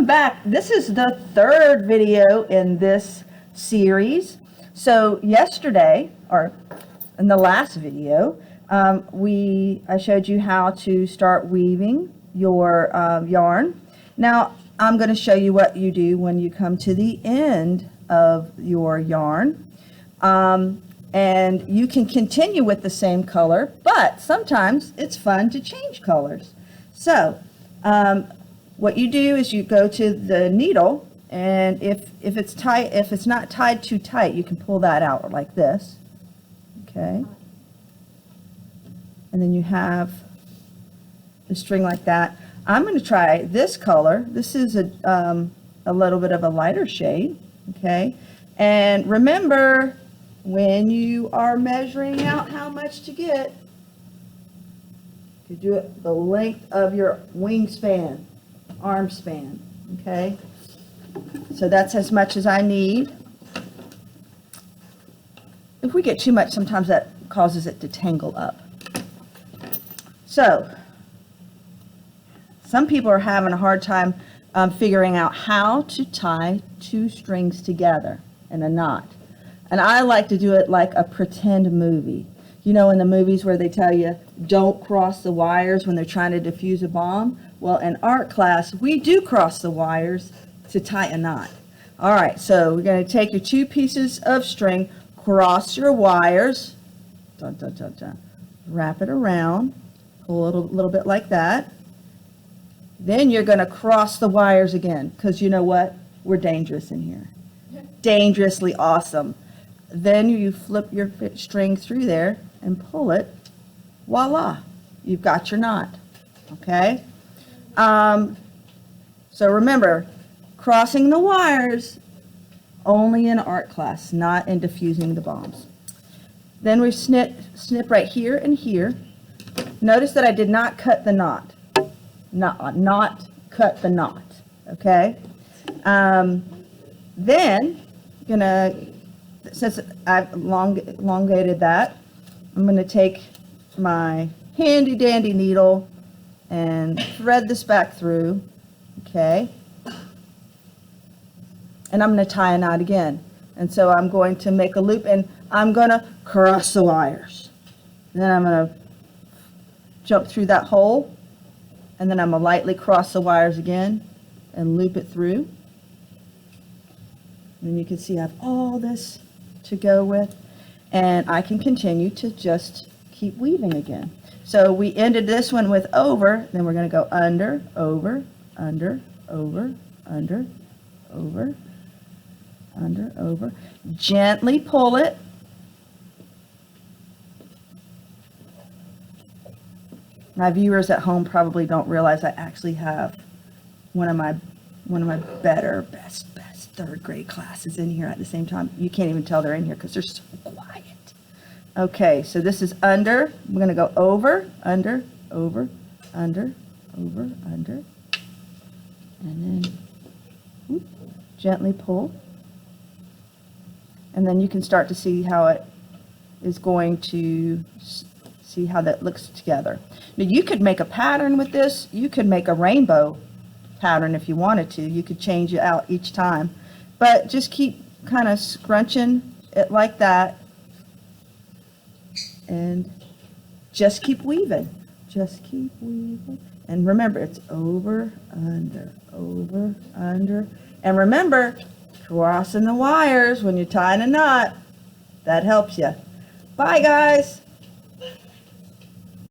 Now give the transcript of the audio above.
welcome back. This is the third video in this series. So yesterday, or in the last video, I showed you how to start weaving your yarn. Now I'm going to show you what you do when you come to the end of your yarn. And you can continue with the same color, but sometimes it's fun to change colors. So what you do is you go to the needle, and if it's tight, if it's not tied too tight, you can pull that out like this. Okay. And then you have the string like that. I'm going to try this color. This is a little bit of a lighter shade. Okay. And remember, when you are measuring out how much to get, you do it the length of your wingspan, arm span, okay? So that's as much as I need. If we get too much, sometimes that causes it to tangle up. So, some people are having a hard time figuring out how to tie two strings together in a knot. And I like to do it like a pretend movie. You know, in the movies where they tell you, don't cross the wires when they're trying to defuse a bomb? Well, in art class, we do cross the wires to tie a knot. All right, so we're going to take your two pieces of string, cross your wires, dun, dun, dun, dun, wrap it around, pull it a little bit like that. Then you're going to cross the wires again, because you know what? We're dangerous in here. Dangerously awesome. Then you flip your string through there and pull it. Voila, you've got your knot. Okay? So remember, crossing the wires only in art class, not in defusing the bombs. Then we snip right here and here. Notice that I did not cut the knot. Not cut the knot. Okay? Then, since I've elongated that, I'm going to take my handy dandy needle and thread this back through, okay? And I'm going to tie a knot again. And so I'm going to make a loop, and I'm going to cross the wires. Then I'm going to jump through that hole, and then I'm going to lightly cross the wires again and loop it through. And you can see I have all this to go with, and I can continue to just keep weaving again. So we ended this one with over, then we're going to go under, over, under, over, under, over, under, over. Gently pull it. My viewers at home probably don't realize I actually have one of my best third grade classes in here at the same time. You can't even tell they're in here because they're so quiet. Okay, so this is under. We're going to go over, under, over, under, over, under. And then whoop, gently pull. And then you can start to see how it is going to, see how that looks together. Now you could make a pattern with this. You could make a rainbow pattern if you wanted to. You could change it out each time. But just keep kind of scrunching it like that. And just keep weaving. Just keep weaving. And remember, it's over, under, over, under. And remember, crossing the wires when you're tying a knot. That helps you. Bye, guys.